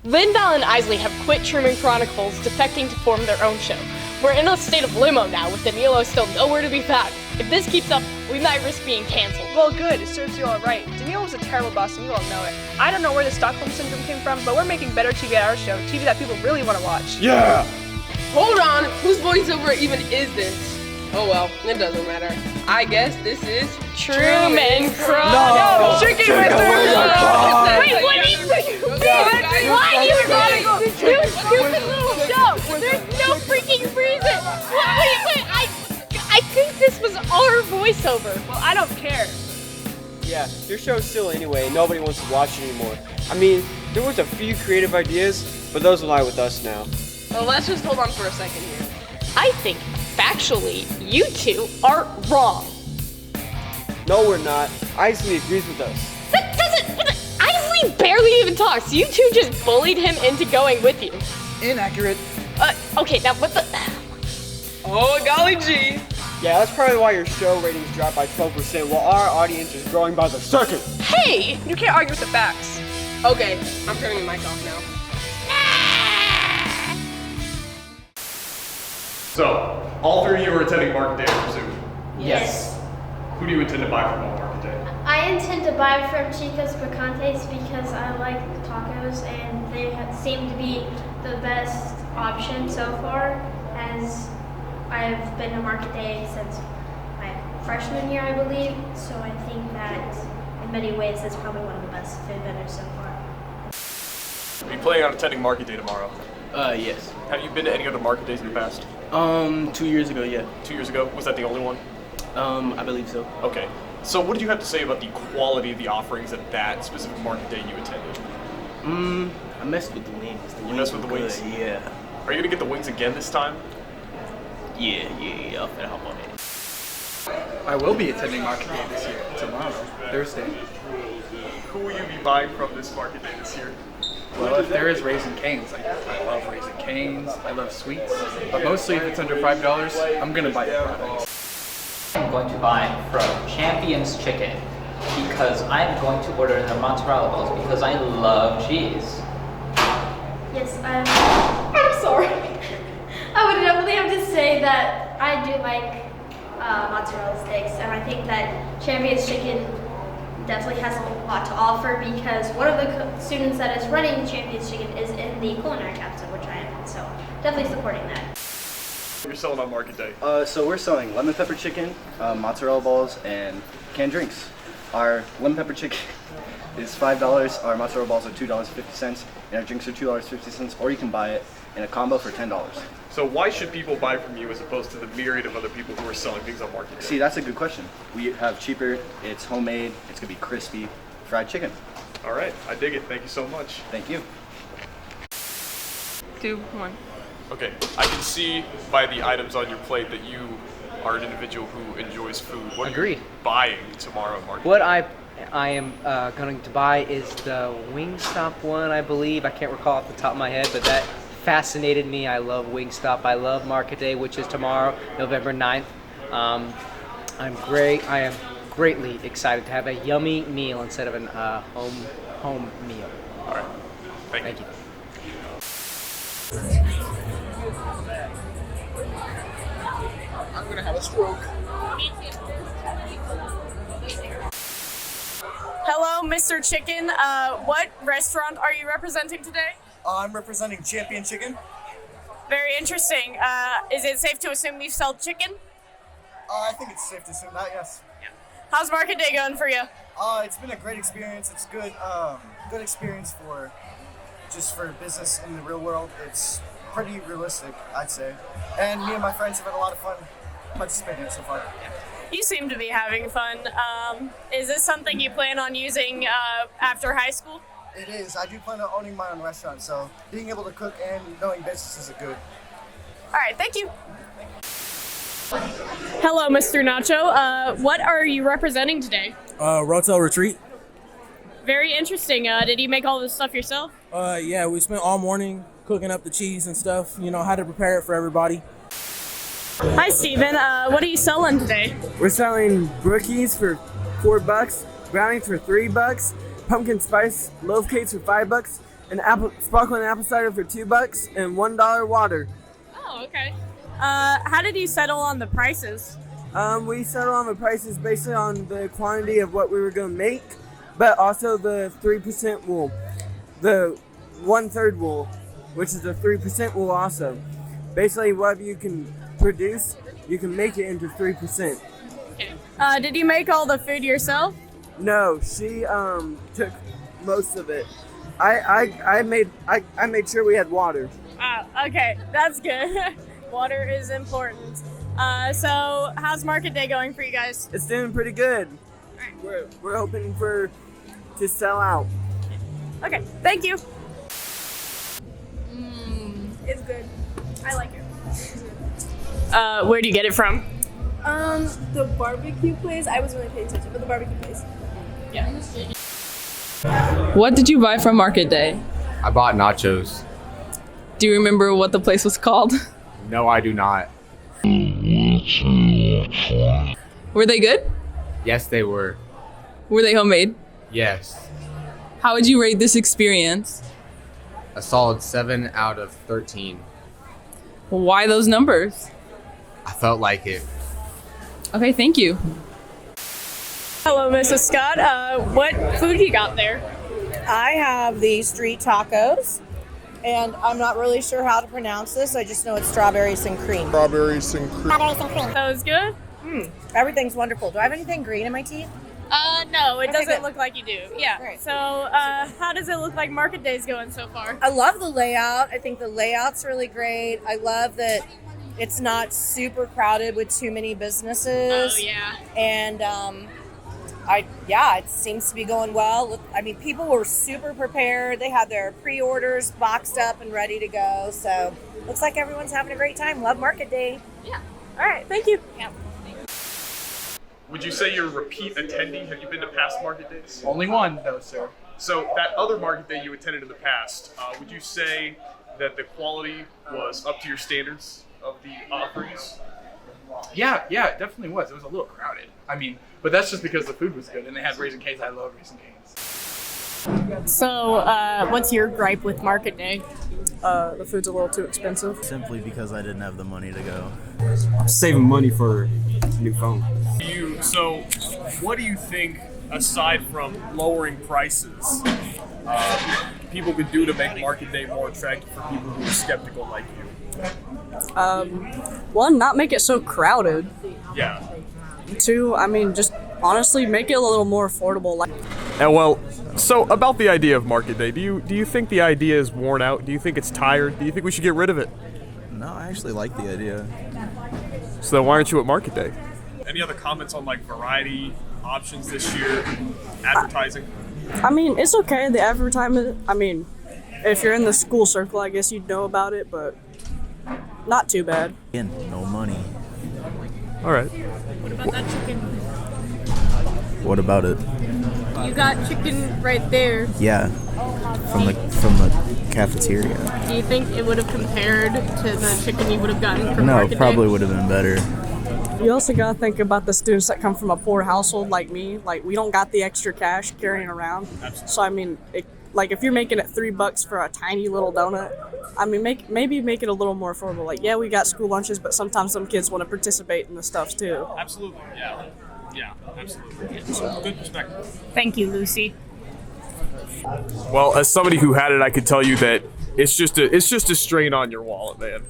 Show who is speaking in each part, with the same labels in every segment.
Speaker 1: Lindell and Isley have quit Truman Chronicles, defecting to form their own show. We're in a state of limbo now, with Danilo still nowhere to be found. If this keeps up, we might risk being canceled.
Speaker 2: Well, good. It serves you all right. Danilo was a terrible boss, and you all know it. I don't know where the Stockholm Syndrome came from, but we're making better TV at our show, TV that people really want to watch.
Speaker 3: Yeah!
Speaker 4: Hold on, whose voiceover even is this? Oh well, it doesn't matter. I guess this is
Speaker 1: Truman
Speaker 3: No!
Speaker 1: Chronicles!
Speaker 2: Chicken
Speaker 1: Wait,
Speaker 2: Mr.
Speaker 1: what do you why do you call it you stupid little show? There's no freaking reason! Wait, I think this was our voiceover.
Speaker 2: Well, I don't care.
Speaker 3: Yeah, your show's still anyway, and nobody wants to watch it anymore. I mean, there was a few creative ideas, but those lie with us now.
Speaker 4: Well, let's just hold on for a second here.
Speaker 1: I think, factually, you two are wrong.
Speaker 3: No, we're not. Isley agrees with us.
Speaker 1: That doesn't... Isley barely even talks. You two just bullied him into going with you.
Speaker 3: Inaccurate.
Speaker 1: Okay, now what the...
Speaker 4: Oh, golly gee.
Speaker 3: Yeah, that's probably why your show ratings dropped by 12%, while our audience is growing by the second.
Speaker 1: Hey!
Speaker 2: You can't argue with the facts.
Speaker 4: Okay, I'm turning the mic off now.
Speaker 5: So, all three of you are attending Market Day, I presume.
Speaker 6: Yes.
Speaker 5: Who do you intend to buy from on Market Day?
Speaker 6: I intend to buy from Chico's Picantes because I like tacos and they seem to be the best option so far, as I've been to Market Day since my freshman year, I believe. So I think that in many ways it's probably one of the best food vendors so far.
Speaker 5: Are you planning on attending Market Day tomorrow?
Speaker 7: Yes.
Speaker 5: Have you been to any other Market Days in the past?
Speaker 7: 2 years ago, yeah.
Speaker 5: 2 years ago? Was that the only one?
Speaker 7: I believe so.
Speaker 5: Okay. So what did you have to say about the quality of the offerings at that specific Market Day you attended?
Speaker 7: I messed with the wings.
Speaker 5: You messed with the wings?
Speaker 7: Yeah.
Speaker 5: Are you gonna get the wings again this time?
Speaker 7: Yeah. I'll fit hop on it.
Speaker 8: I will be attending Market Day this year, tomorrow, Thursday.
Speaker 5: Who will you be buying from this Market Day this year?
Speaker 8: Well, if there is Raisin Canes, I love Raisin Canes, I love sweets, but mostly if it's under $5, I'm gonna buy the product.
Speaker 9: I'm going to buy from Champion's Chicken because I'm going to order their mozzarella balls because I love cheese.
Speaker 6: Yes, I'm sorry. I would definitely have to say that I do like mozzarella sticks, and I think that Champion's Chicken definitely has a lot to offer because one of the students that is running Champion's Chicken is in the culinary council, which I am, so definitely supporting that.
Speaker 5: You're selling on Market Day.
Speaker 7: So we're selling lemon pepper chicken, mozzarella balls, and canned drinks. Our lemon pepper chicken is $5, our mozzarella balls are $2.50, and our drinks are $2.50, or you can buy it in a combo for $10.
Speaker 5: So why should people buy from you as opposed to the myriad of other people who are selling things on Market Day?
Speaker 7: See, that's a good question. We have cheaper, it's homemade, it's gonna be crispy, fried chicken.
Speaker 5: All right, I dig it. Thank you so much.
Speaker 7: Thank you.
Speaker 2: 2, 1.
Speaker 5: Okay, I can see by the items on your plate that you are an individual who enjoys food. What are
Speaker 10: Agreed.
Speaker 5: you buying tomorrow at Market
Speaker 10: What
Speaker 5: Day?
Speaker 10: I am going to buy is the Wingstop one, I believe. I can't recall off the top of my head, but that fascinated me. I love Wingstop. I love Market Day, which is tomorrow, November 9th. I am greatly excited to have a yummy meal instead of an home meal.
Speaker 5: All right, thank you.
Speaker 3: I'm gonna have a stroke.
Speaker 2: Hello, Mr. Chicken. What restaurant are you representing today?
Speaker 3: I'm representing Champion Chicken.
Speaker 2: Very interesting. Is it safe to assume you sell chicken?
Speaker 3: I think it's safe to assume that, yes.
Speaker 2: How's Market Day going for you?
Speaker 3: It's been a great experience. It's good, good experience for business in the real world. It's pretty realistic, I'd say. And me and my friends have had a lot of fun participating so far.
Speaker 2: You seem to be having fun. Is this something you plan on using after high school?
Speaker 3: It is. I do plan on owning my own restaurant, so being able to cook and knowing business is a good.
Speaker 2: All right, thank you. Hello, Mr. Nacho. What are you representing today?
Speaker 11: Rotel Retreat.
Speaker 2: Very interesting. Did you make all this stuff yourself?
Speaker 11: Yeah, we spent all morning cooking up the cheese and stuff, you know, how to prepare it for everybody.
Speaker 2: Hi, Steven. What are you selling today?
Speaker 11: We're selling brookies for $4, brownies for $3, pumpkin spice loaf cakes for $5,
Speaker 12: sparkling apple cider for $2 and $1 water.
Speaker 1: Oh, okay.
Speaker 2: How did you settle on the prices?
Speaker 12: We settled on the prices based on the quantity of what we were going to make, but also the 3% wool, the 1/3 wool, which is the 3% wool also. Basically, whatever you can produce, you can make it into 3%.
Speaker 2: Did you make all the food yourself?
Speaker 12: No, she took most of it. I made sure we had water.
Speaker 2: Okay, that's good. Water is important. So how's market day going for you guys?
Speaker 12: It's doing pretty good. We're hoping to sell out.
Speaker 2: Okay, thank you. It's good. I like it. Where do you get it from?
Speaker 13: The barbecue place. I wasn't really paying attention, but the barbecue place.
Speaker 2: Yeah.
Speaker 14: What did you buy from market day?
Speaker 15: I bought nachos.
Speaker 14: Do you remember what the place was called?
Speaker 15: No, I do not.
Speaker 14: Were they good?
Speaker 15: Yes, they were.
Speaker 14: Were they homemade?
Speaker 15: Yes.
Speaker 14: How would you rate this experience?
Speaker 15: A solid 7 out of 13.
Speaker 14: Why those numbers?
Speaker 15: I felt like it.
Speaker 14: Okay, thank you.
Speaker 2: Hello, Mrs. Scott. What food you got there?
Speaker 16: I have the street tacos, and I'm not really sure how to pronounce this. I just know it's strawberries and cream.
Speaker 17: Strawberries and cream.
Speaker 16: Strawberries and cream.
Speaker 2: That was good?
Speaker 16: Everything's wonderful. Do I have anything green in my teeth?
Speaker 2: No, it
Speaker 16: Okay,
Speaker 2: doesn't
Speaker 16: good.
Speaker 2: look like you do. Yeah.
Speaker 16: Great.
Speaker 2: So, how does it look like market day's going so far?
Speaker 16: I love the layout. I think the layout's really great. I love that it's not super crowded with too many businesses.
Speaker 2: Oh, yeah.
Speaker 16: And it seems to be going well. I mean, people were super prepared. They had their pre-orders boxed up and ready to go. So, looks like everyone's having a great time. Love market day.
Speaker 2: Yeah. All right. Thank you.
Speaker 16: Yeah.
Speaker 5: Would you say you're a repeat attendee? Have you been to past market days?
Speaker 8: Only one, though, sir.
Speaker 5: So that other market day you attended in the past, would you say that the quality was up to your standards of the offerings?
Speaker 8: Yeah, it definitely was. It was a little crowded. I mean, but that's just because the food was good, and they had Raisin Canes. I love Raisin Canes.
Speaker 2: So, what's your gripe with market day?
Speaker 18: The food's a little too expensive.
Speaker 19: Simply because I didn't have the money to go.
Speaker 20: Saving money for a new phone.
Speaker 5: So, what do you think, aside from lowering prices, people could do to make market day more attractive for people who are skeptical like you?
Speaker 18: One, not make it so crowded.
Speaker 5: Yeah.
Speaker 18: Two, I mean, just honestly make it a little more affordable.
Speaker 5: So about the idea of market day, do you think the idea is worn out? Do you think it's tired? Do you think we should get rid of it?
Speaker 19: No, I actually like the idea.
Speaker 5: So then why aren't you at market day? Any other comments on variety options this year? Advertising?
Speaker 18: I mean, it's okay, the advertisement. I mean, if you're in the school circle, I guess you'd know about it, but not too bad.
Speaker 19: Again, no money.
Speaker 5: All right.
Speaker 2: What about that chicken?
Speaker 19: What about it?
Speaker 2: You got chicken right there.
Speaker 19: Yeah, from the cafeteria.
Speaker 2: Do you think it would have compared to the chicken you would have gotten from
Speaker 19: No,
Speaker 2: market
Speaker 19: probably
Speaker 2: day?
Speaker 19: would have been better.
Speaker 18: You also gotta think about the students that come from a poor household like me. Like, we don't got the extra cash carrying around. So I mean, if you're making it $3 for a tiny little donut, I mean, maybe make it a little more affordable. Like, yeah, we got school lunches, but sometimes some kids want to participate in the stuff too.
Speaker 5: Absolutely, yeah. Yeah, absolutely. So, good perspective.
Speaker 2: Thank you, Lucy.
Speaker 5: Well, as somebody who had it, I could tell you that it's just a strain on your wallet, man.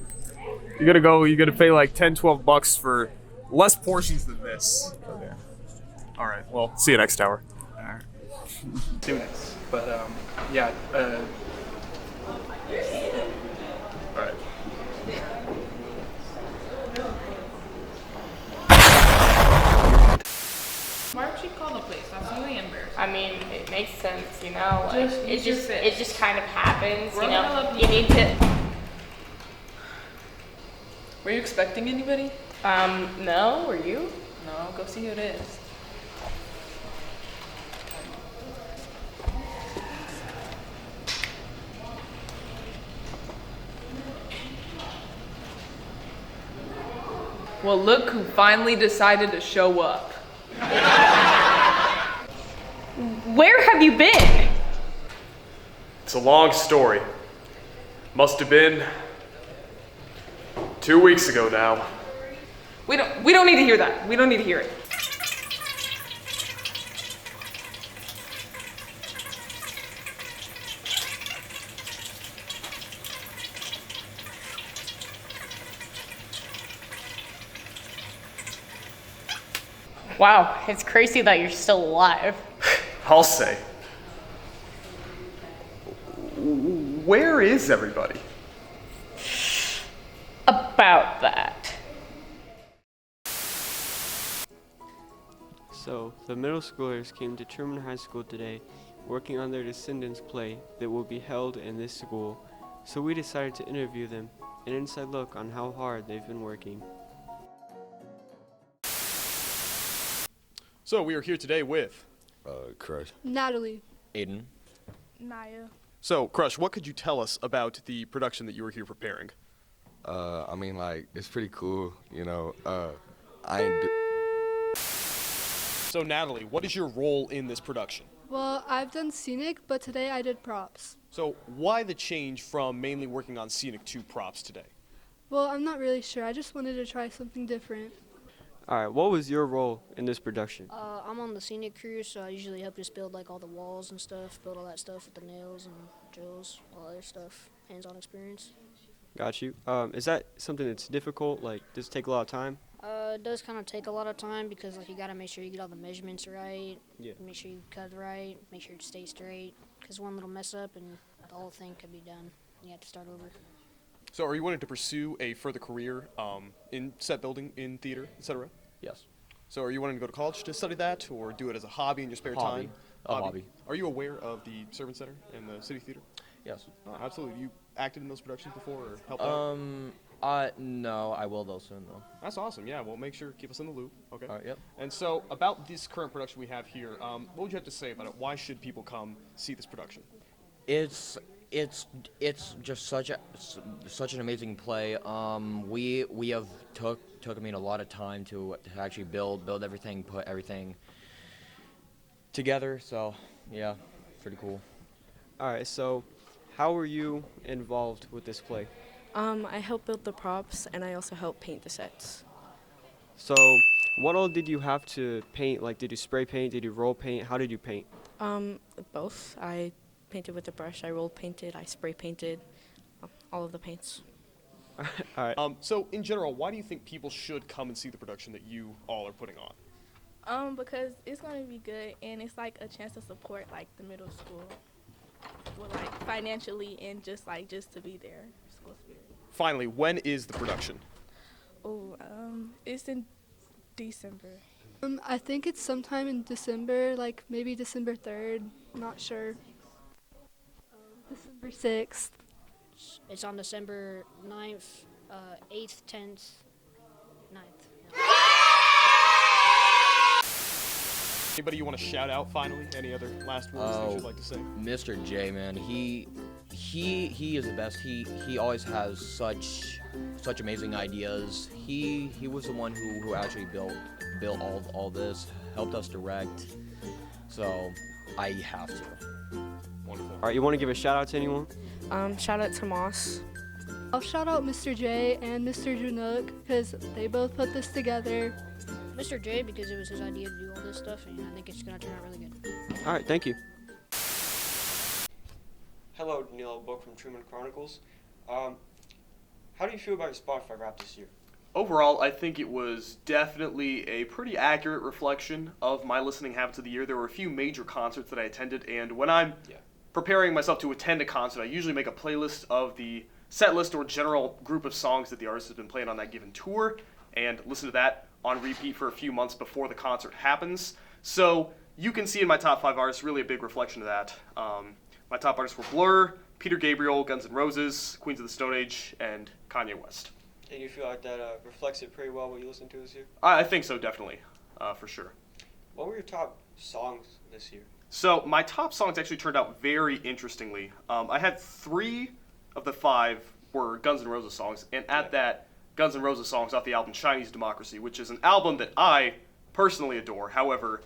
Speaker 5: You're gonna pay like $10-12 for less portions than this. Okay. All right. Well, see you next hour.
Speaker 8: All right. 2 minutes. But yeah.
Speaker 5: All right.
Speaker 14: Why would you call the place? That's really embarrassing.
Speaker 4: I mean, it makes sense, you know. Like,
Speaker 14: Just
Speaker 4: it just kind of happens,
Speaker 14: We're
Speaker 4: you
Speaker 14: gonna
Speaker 4: know.
Speaker 14: love
Speaker 4: You need to.
Speaker 14: Were you expecting anybody?
Speaker 4: No. Were you?
Speaker 14: No, go see who it is. Well, look who finally decided to show up.
Speaker 2: Where have you been?
Speaker 5: It's a long story. Must have been 2 weeks ago now.
Speaker 14: We don't need to hear that. We don't need to hear it.
Speaker 1: Wow, it's crazy that you're still alive.
Speaker 5: I'll say. Where is everybody?
Speaker 1: About that.
Speaker 17: So, the middle schoolers came to Truman High School today, working on their Descendants play that will be held in this school. So we decided to interview them, an inside look on how hard they've been working.
Speaker 5: So we are here today with
Speaker 21: Crush.
Speaker 13: Natalie.
Speaker 21: Aiden.
Speaker 13: Naya.
Speaker 5: So, Crush, what could you tell us about the production that you were here preparing?
Speaker 21: I mean, like, it's pretty cool, you know.
Speaker 5: So, Natalie, what is your role in this production?
Speaker 13: Well, I've done scenic, but today I did props.
Speaker 5: So, why the change from mainly working on scenic to props today?
Speaker 13: Well, I'm not really sure. I just wanted to try something different.
Speaker 17: Alright, what was your role in this production?
Speaker 22: I'm on the scenic crew, so I usually help just build like all the walls and stuff, build all that stuff with the nails and drills, all other stuff, hands-on experience.
Speaker 17: Got you. Is that something that's difficult? Like, does it take a lot of time?
Speaker 22: It does kind of take a lot of time because like you gotta make sure you get all the measurements right, make sure you cut right, make sure it stays straight, because one little mess up and the whole thing could be done. You have to start over.
Speaker 5: So, are you wanting to pursue a further career in set building, in theater, etc.?
Speaker 21: Yes.
Speaker 5: So, are you wanting to go to college to study that, or do it as a hobby in your spare time?
Speaker 21: Hobby.
Speaker 5: Are you aware of the Servant Center and the City Theater?
Speaker 21: Yes.
Speaker 5: Oh, absolutely. You acted in those productions before, or helped out?
Speaker 21: No, I will though soon though.
Speaker 5: That's awesome. Yeah, well, make sure keep us in the loop. Okay.
Speaker 21: All right. Yep.
Speaker 5: And so, about this current production we have here, what would you have to say about it? Why should people come see this production?
Speaker 23: It's just such an amazing play. We have took I mean a lot of time to actually build everything, put everything together. So yeah, pretty cool.
Speaker 17: All right, so how were you involved with this play?
Speaker 24: I helped build the props and I also helped paint the sets.
Speaker 17: So what all did you have to paint? Like, did you spray paint? Did you roll paint? How did you paint?
Speaker 24: Both. I painted with a brush, I roll painted, I spray painted, all of the paints.
Speaker 5: All right. So in general, why do you think people should come and see the production that you all are putting on?
Speaker 13: Because it's going to be good and it's like a chance to support like the middle school, well, like financially and just to be there. School spirit.
Speaker 5: Finally, when is the production?
Speaker 13: Oh, it's in December. I think it's sometime in December, like maybe December 3rd, not sure. December 6th.
Speaker 22: It's on December 9th, 8th, 10th, 9th.
Speaker 5: Anybody you want to shout out finally? Any other last words that you'd like to say?
Speaker 23: Mr. J, man, he is the best. He always has such amazing ideas. He was the one who actually built all this, helped us direct. So I have to.
Speaker 5: Wonderful.
Speaker 17: All right, you want to give a shout out to anyone?
Speaker 24: Shout out to Moss.
Speaker 13: I'll shout out Mr. J and Mr. Junook because they both put this together.
Speaker 22: Mr. J because it was his idea to do all this stuff and I think it's going to turn out really good.
Speaker 17: All right, thank you. Hello, Danilo Book from Truman Chronicles. How do you feel about your Spotify rap this year?
Speaker 5: Overall, I think it was definitely a pretty accurate reflection of my listening habits of the year. There were a few major concerts that I attended, and when I'm preparing myself to attend a concert, I usually make a playlist of the set list or general group of songs that the artist has been playing on that given tour, and listen to that on repeat for a few months before the concert happens. So you can see in my top 5 artists really a big reflection of that. My top artists were Blur, Peter Gabriel, Guns N' Roses, Queens of the Stone Age, and Kanye West.
Speaker 17: And you feel like that reflects it pretty well what you listened to this year?
Speaker 5: I think so, definitely, for sure.
Speaker 17: What were your top songs this year?
Speaker 5: So my top songs actually turned out very interestingly. I had 3 of the 5 were Guns N' Roses songs, and at that, Guns N' Roses songs off the album Chinese Democracy, which is an album that I personally adore. However,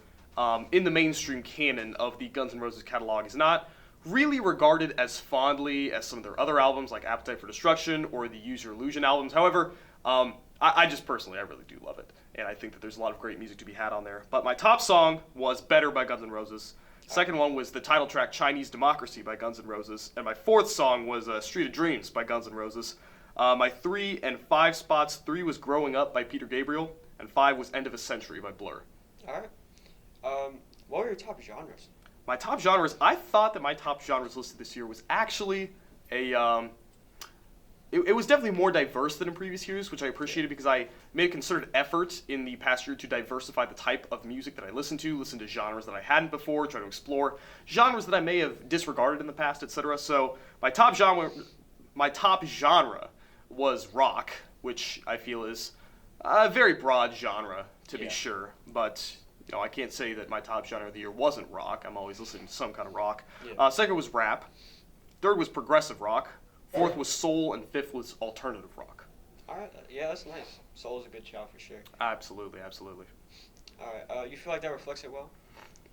Speaker 5: in the mainstream canon of the Guns N' Roses catalog is not really regarded as fondly as some of their other albums like Appetite for Destruction or the Use Your Illusion albums. However, I just personally, I really do love it. And I think that there's a lot of great music to be had on there. But my top song was Better by Guns N' Roses. Second one was the title track Chinese Democracy by Guns N' Roses. And my fourth song was Street of Dreams by Guns N' Roses. My 3 and 5 spots, 3 was Growing Up by Peter Gabriel, and 5 was End of a Century by Blur.
Speaker 17: All right. What were your top genres?
Speaker 5: My top genres, I thought that my top genres listed this year was actually it was definitely more diverse than in previous years, which I appreciated because I made a concerted effort in the past year to diversify the type of music that I listen to genres that I hadn't before, try to explore genres that I may have disregarded in the past, etc. So my top genre was rock, which I feel is a very broad genre, to be sure, but I can't say that my top genre of the year wasn't rock. I'm always listening to some kind of rock. Yeah. Second was rap. Third was progressive rock. Fourth was soul, and fifth was alternative rock.
Speaker 17: All right, yeah, that's nice. Soul is a good shout for sure.
Speaker 5: Absolutely.
Speaker 17: All right, you feel like that reflects it well?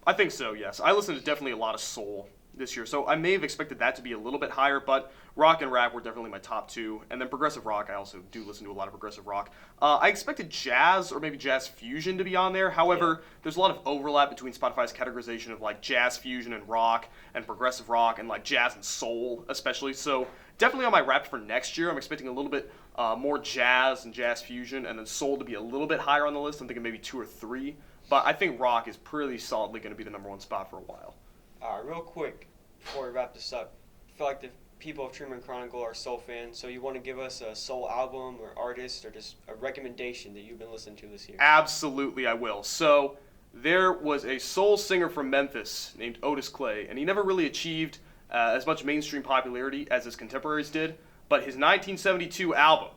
Speaker 5: I think so, yes. I listened to definitely a lot of soul this year, so I may have expected that to be a little bit higher, but rock and rap were definitely my top two, and then progressive rock, I also do listen to a lot of progressive rock. I expected jazz or maybe jazz fusion to be on there. However, there's a lot of overlap between Spotify's categorization of like jazz fusion and rock and progressive rock and like jazz and soul especially, so definitely on my rap for next year. I'm expecting a little bit more jazz and jazz fusion, and then soul to be a little bit higher on the list. I'm thinking maybe 2 or 3, but I think rock is pretty solidly going to be the number one spot for a while.
Speaker 17: All right, real quick before we wrap this up, I feel like the people of Truman Chronicle are soul fans, so you want to give us a soul album or artist or just a recommendation that you've been listening to this year?
Speaker 5: Absolutely, I will. So there was a soul singer from Memphis named Otis Clay, and he never really achieved as much mainstream popularity as his contemporaries did, but his 1972 album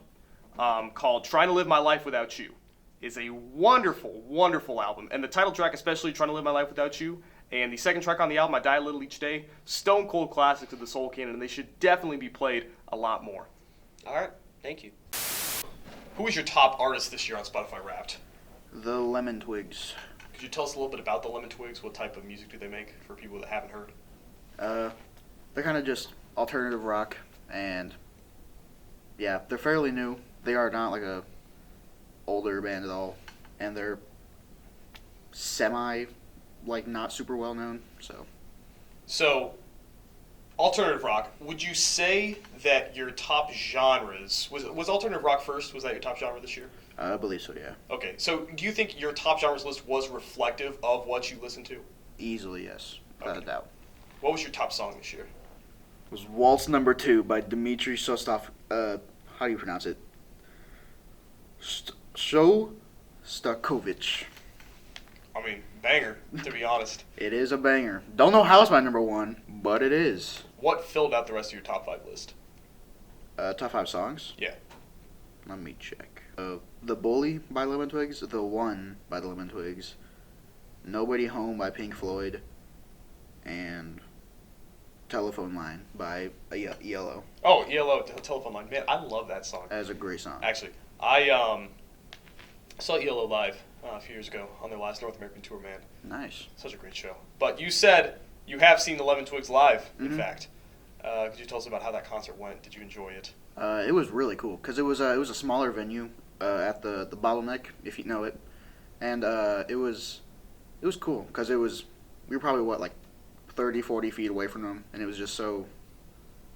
Speaker 5: called Trying to Live My Life Without You is a wonderful, wonderful album. And the title track especially, Trying to Live My Life Without You, and the second track on the album, I Die a Little Each Day, stone cold classics of the soul canon, and they should definitely be played a lot more.
Speaker 17: All right, thank you.
Speaker 5: Who was your top artist this year on Spotify Wrapped?
Speaker 3: The Lemon Twigs.
Speaker 5: Could you tell us a little bit about the Lemon Twigs? What type of music do they make for people that haven't heard?
Speaker 3: They're kind of just alternative rock, and yeah, they're fairly new. They are not like a older band at all, and they're not super well known.
Speaker 5: So, alternative rock. Would you say that your top genres was alternative rock first? Was that your top genre this year?
Speaker 3: I believe so, yeah.
Speaker 5: Okay, so do you think your top genres list was reflective of what you listened to?
Speaker 3: Easily, yes, without a doubt.
Speaker 5: What was your top song this year?
Speaker 3: It was Waltz Number 2 by Dmitry how do you pronounce it? Shostakovich.
Speaker 5: I mean, banger, to be honest.
Speaker 3: It is a banger. Don't know how it's my number 1, but it is.
Speaker 5: What filled out the rest of your top 5 list?
Speaker 3: Top 5 songs?
Speaker 5: Yeah.
Speaker 3: Let me check. The Bully by Lemon Twigs, The One by the Lemon Twigs, Nobody Home by Pink Floyd, and Telephone Line by ELO.
Speaker 5: Oh, ELO, Telephone Line. Man, I love that song.
Speaker 3: That is a great song.
Speaker 5: Actually, I saw ELO live a few years ago on their last North American tour, man.
Speaker 3: Nice.
Speaker 5: Such a great show. But you said you have seen the Lemon Twigs live, in fact. Could you tell us about how that concert went? Did you enjoy it?
Speaker 3: It was really cool, because it was a smaller venue at the Bottleneck, if you know it. And it was cool, because we were probably, 30, 40 feet away from them, and it was just so,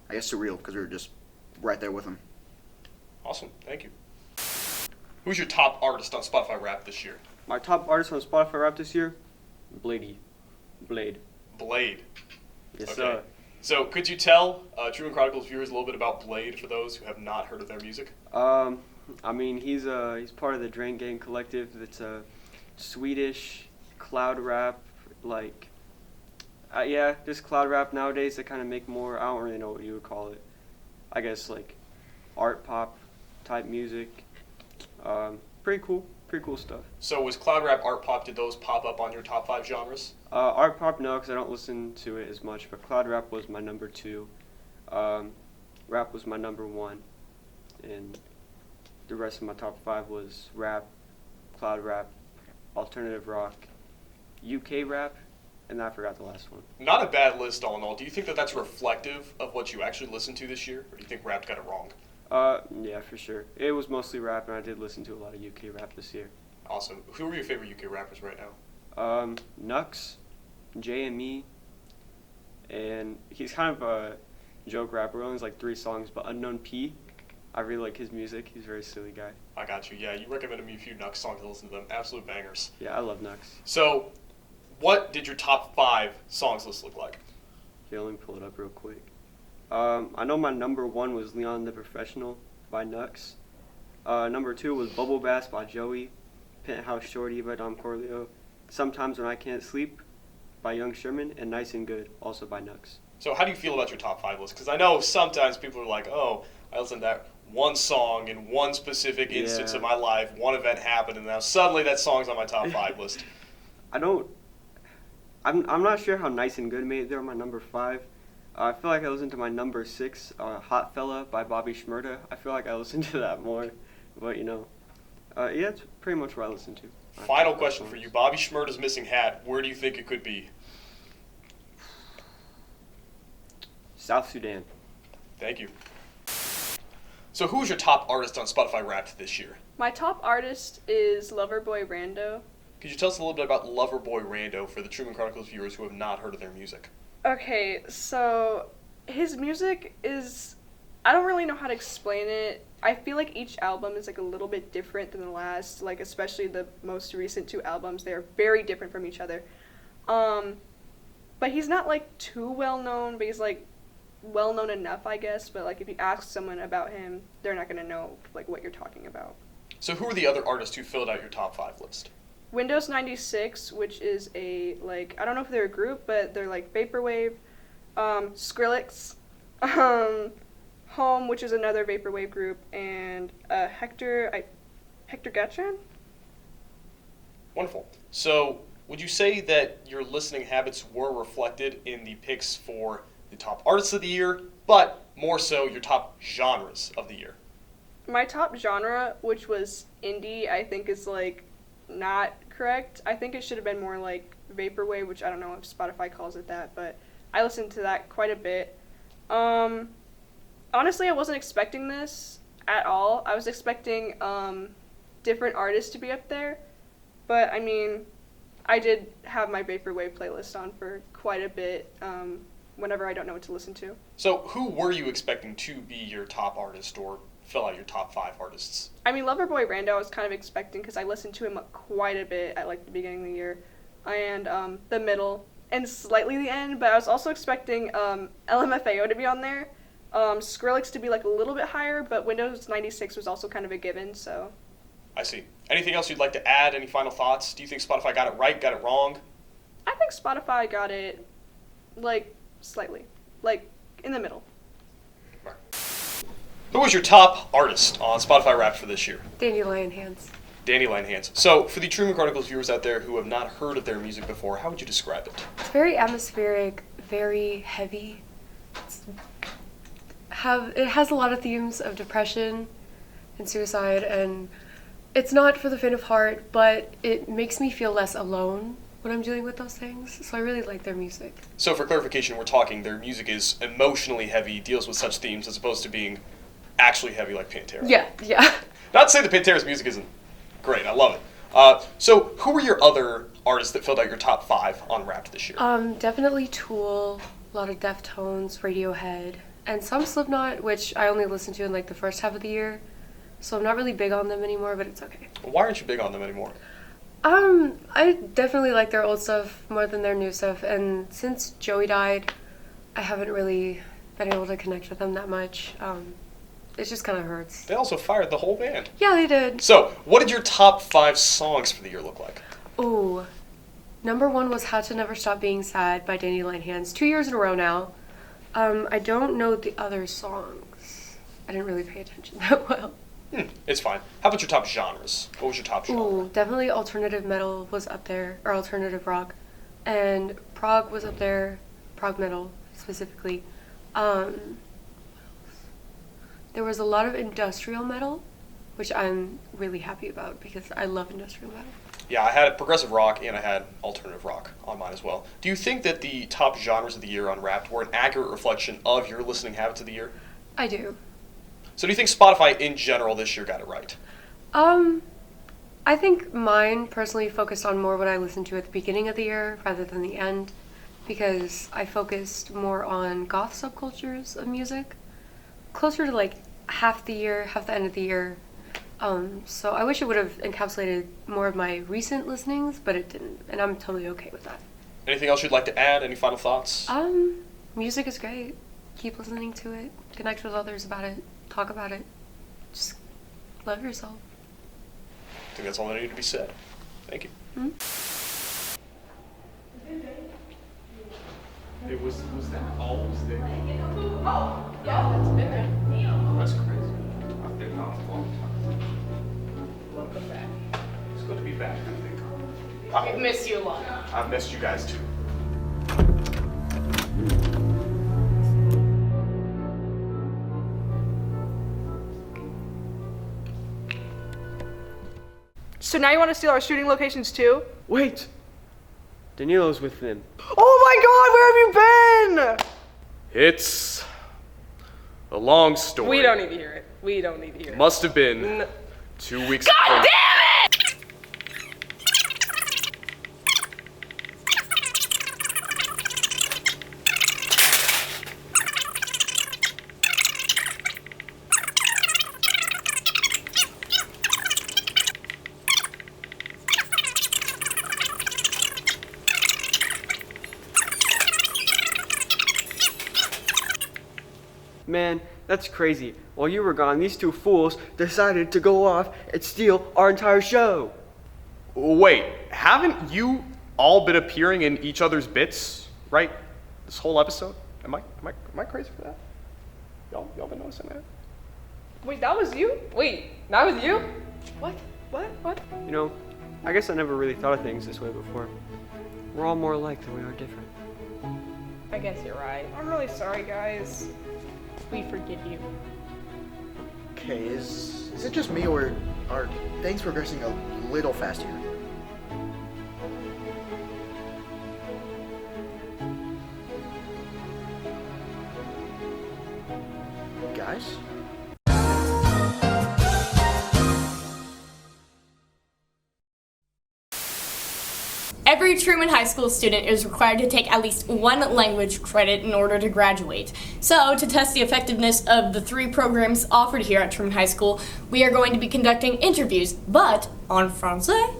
Speaker 3: I guess, surreal, because we were just right there with them.
Speaker 5: Awesome, thank you. Who's your top artist on Spotify Wrapped this year?
Speaker 17: My top artist on Spotify Wrapped this year? Blade. Yes, sir.
Speaker 5: So could you tell Truman Chronicles viewers a little bit about Blade for those who have not heard of their music?
Speaker 17: I mean, he's part of the Drain Gang Collective. It's a Swedish cloud rap, just cloud rap nowadays that kind of make more, I don't really know what you would call it. I guess art pop type music. Pretty cool stuff.
Speaker 5: So was cloud rap, art pop, did those pop up on your top 5 genres?
Speaker 17: Art pop, no, because I don't listen to it as much, but cloud rap was my number 2. Rap was my number 1. And the rest of my top 5 was rap, cloud rap, alternative rock, UK rap, and I forgot the last one.
Speaker 5: Not a bad list all in all. Do you think that that's reflective of what you actually listened to this year, or do you think Wrapped got it wrong?
Speaker 17: Yeah, for sure. It was mostly rap, and I did listen to a lot of UK rap this year.
Speaker 5: Awesome. Who are your favorite UK rappers right now?
Speaker 17: Nux, JME, and he's kind of a joke rapper. Only has like 3 songs, but Unknown P. I really like his music. He's a very silly guy.
Speaker 5: I got you. Yeah, you recommended me a few Nux songs to listen to them. Absolute bangers.
Speaker 17: Yeah, I love Nux.
Speaker 5: So, what did your top 5 songs list look like?
Speaker 17: Okay, let me pull it up real quick. I know my number 1 was Leon the Professional by Nux. Number 2 was Bubble Bass by Joey. Penthouse Shorty by Dom Corleo. Sometimes When I Can't Sleep by Young Sherman. And Nice and Good, also by Nux.
Speaker 5: So how do you feel about your top 5 list? Because I know sometimes people are like, oh, I listened to that one song in one specific instance of my life, one event happened, and now suddenly that song's on my top 5 list.
Speaker 17: I'm not sure how Nice and Good made it there on my number 5. I feel like I listened to my number 6, Hot Fella by Bobby Shmurda. I feel like I listened to that more, but yeah, it's pretty much what I listen to.
Speaker 5: Final question for you. Bobby Shmurda's Missing Hat, where do you think it could be?
Speaker 17: South Sudan.
Speaker 5: Thank you. So who was your top artist on Spotify Wrapped this year?
Speaker 2: My top artist is Loverboy Rando.
Speaker 5: Could you tell us a little bit about Loverboy Rando for the Truman Chronicles viewers who have not heard of their music?
Speaker 2: Okay, so his music is, I don't really know how to explain it. I feel like each album is like a little bit different than the last, like especially the most recent 2 albums. They are very different from each other. But he's not like too well known, but he's like well known enough, I guess. But like if you ask someone about him, they're not gonna know like what you're talking about.
Speaker 5: So who are the other artists who filled out your top 5 list?
Speaker 2: Windows 96, which is a, like, I don't know if they're a group, but they're like Vaporwave. Skrillex. Home, which is another Vaporwave group. And Hector Gatchan?
Speaker 5: Wonderful. So would you say that your listening habits were reflected in the picks for the top artists of the year, but more so your top genres of the year?
Speaker 2: My top genre, which was indie, I think is like not correct. I think it should have been more like Vaporwave, which I don't know if Spotify calls it that, but I listened to that quite a bit. Honestly, I wasn't expecting this at all. I was expecting different artists to be up there, but I mean, I did have my Vaporwave playlist on for quite a bit whenever I don't know what to listen to.
Speaker 5: So who were you expecting to be your top artist or fill out your top 5 artists?
Speaker 2: I mean, Loverboy Rando I was kind of expecting because I listened to him quite a bit at like the beginning of the year and the middle and slightly the end, but I was also expecting LMFAO to be on there, Skrillex to be like a little bit higher, but Windows 96 was also kind of a given, so.
Speaker 5: I see. Anything else you'd like to add? Any final thoughts? Do you think Spotify got it right, got it wrong?
Speaker 2: I think Spotify got it like slightly, like in the middle.
Speaker 5: Who was your top artist on Spotify Wrapped for this year?
Speaker 6: Dandelion Hands.
Speaker 5: Dandelion Hands. So, for the Truman Chronicles viewers out there who have not heard of their music before, how would you describe it?
Speaker 6: It's very atmospheric, very heavy. It has a lot of themes of depression and suicide, and it's not for the faint of heart, but it makes me feel less alone when I'm dealing with those things, so I really like their music.
Speaker 5: So, for clarification, we're talking their music is emotionally heavy, deals with such themes as opposed to being actually heavy like Pantera.
Speaker 6: Yeah.
Speaker 5: Not to say that Pantera's music isn't great, I love it. So who were your other artists that filled out your top 5 on Wrapped this year?
Speaker 6: Definitely Tool, a lot of Deftones, Radiohead, and some Slipknot, which I only listened to in like the first half of the year, so I'm not really big on them anymore, but it's okay.
Speaker 5: Why aren't you big on them anymore?
Speaker 6: I definitely like their old stuff more than their new stuff, and since Joey died, I haven't really been able to connect with them that much. It just kind of hurts.
Speaker 5: They also fired the whole band.
Speaker 6: Yeah, they did.
Speaker 5: So, what did your top 5 songs for the year look like?
Speaker 6: Ooh. Number 1 was How to Never Stop Being Sad by Dandelion Hands. 2 years in a row now. I don't know the other songs. I didn't really pay attention that well.
Speaker 5: It's fine. How about your top genres? What was your top genre?
Speaker 6: Ooh, definitely alternative metal was up there, or alternative rock. And prog was up there, prog metal specifically. There was a lot of industrial metal, which I'm really happy about because I love industrial metal.
Speaker 7: Yeah, I had progressive rock and I had alternative rock on mine as well. Do you think that the top genres of the year on Wrapped were an accurate reflection of your listening habits of the year?
Speaker 6: I do.
Speaker 7: So do you think Spotify in general this year got it right?
Speaker 6: I think mine personally focused on more what I listened to at the beginning of the year rather than the end, because I focused more on goth subcultures of music, closer to like half the year, half the end of the year. So I wish it would have encapsulated more of my recent listenings, but it didn't, and I'm totally okay with that.
Speaker 7: Anything else you'd like to add? Any final thoughts?
Speaker 6: Music is great. Keep listening to it. Connect with others about it. Talk about it. Just love yourself.
Speaker 7: I think that's all that needed to be said. Thank you.
Speaker 5: It was that always there?
Speaker 4: Oh, yeah, it's been there.
Speaker 5: That's crazy. I've been gone for a long time.
Speaker 4: Welcome back.
Speaker 5: It's good to be back, I think.
Speaker 4: We've missed you a lot.
Speaker 5: I've missed you guys too.
Speaker 2: So now you want to steal our shooting locations too?
Speaker 17: Wait! Danilo's with them.
Speaker 2: Oh my god, where have you been?
Speaker 7: It's a long story.
Speaker 4: We don't need to hear it. We don't need to hear it.
Speaker 7: Must have been 2 weeks
Speaker 4: God
Speaker 7: ago.
Speaker 4: damn it!
Speaker 17: Man, that's crazy. While you were gone, these two fools decided to go off and steal our entire show.
Speaker 7: Wait, haven't you all been appearing in each other's bits, right? This whole episode? Am I crazy for that? Y'all been noticing that?
Speaker 2: Wait, that was you?
Speaker 4: Wait, that was you?
Speaker 2: What?
Speaker 17: You know, I guess I never really thought of things this way before. We're all more alike than we are different.
Speaker 4: I guess you're right.
Speaker 2: I'm really sorry, guys.
Speaker 4: We forgive you.
Speaker 3: Okay, is it just me or are things progressing a little fast here? Guys?
Speaker 1: Every Truman High School student is required to take at least one language credit in order to graduate. So, to test the effectiveness of the 3 programs offered here at Truman High School, we are going to be conducting interviews, but en français.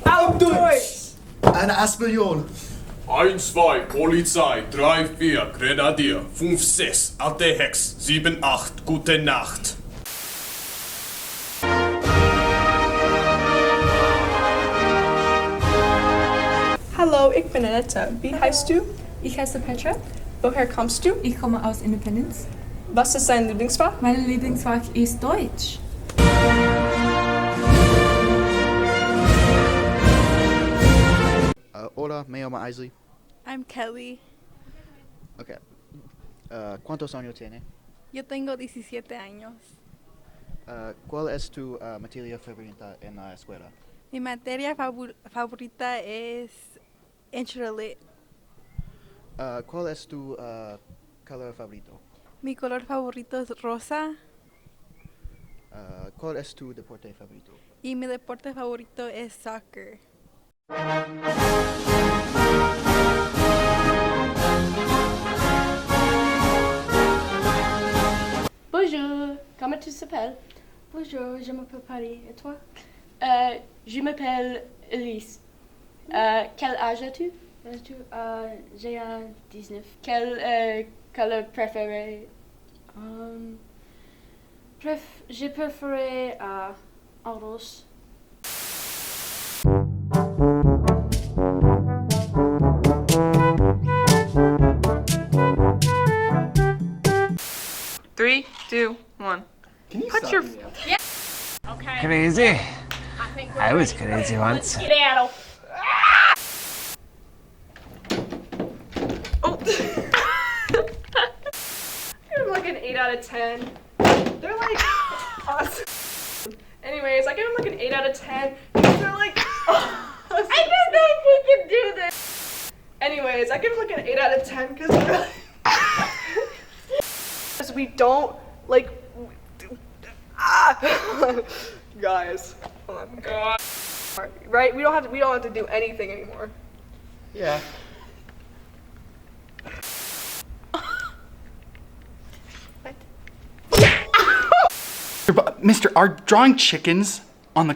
Speaker 3: Auf Deutsch! En español.
Speaker 5: 1, 2, Polizei, 3, 4, Grenadier, 5, 6, Alte Hex, 7, 8, Gute Nacht.
Speaker 2: Hallo, ik ben Annette. Wie heißt du?
Speaker 9: Ich heiße Petra.
Speaker 2: Woher kommst du?
Speaker 9: Ich komme aus Independence.
Speaker 2: Was ist dein Lieblingsfach?
Speaker 9: Mein Lieblingsfach ist Deutsch.
Speaker 3: Hola, me llamo Isley.
Speaker 13: I'm Kelly.
Speaker 3: Okay. ¿Cuántos años tiene?
Speaker 13: Yo tengo 17 años.
Speaker 3: ¿Cuál es tu materia favorita en la escuela?
Speaker 13: Mi materia favorita es Intro Lit.
Speaker 3: ¿Cuál es tu color favorito?
Speaker 13: Mi color favorito es rosa
Speaker 3: ¿Cuál es tu deporte favorito?
Speaker 13: y mi deporte favorito es soccer.
Speaker 10: Bonjour, comment tu t'appelles?
Speaker 9: Bonjour, je m'appelle Paris. Et toi?
Speaker 10: Je m'appelle Elise. Quel âge as-tu?
Speaker 9: J'ai 19.
Speaker 10: Quel couleur préférée?
Speaker 9: J'ai préféré en rose.
Speaker 14: Three, two, one.
Speaker 17: Can you
Speaker 14: put
Speaker 17: stop
Speaker 14: your
Speaker 17: me now?
Speaker 14: yeah? Okay.
Speaker 11: Crazy?
Speaker 14: I think
Speaker 11: I was crazy once.
Speaker 14: Skedaddle.
Speaker 2: I'm like an 8 out of 10. They're like awesome. Anyways, I give him like an 8 out of 10. They're like, I don't know if we can do this. Anyways, I give them like an 8 out of 10 because we don't like. Guys, oh my God. Right? We don't have to do anything anymore.
Speaker 8: Yeah.
Speaker 11: Mister, are drawing chickens on the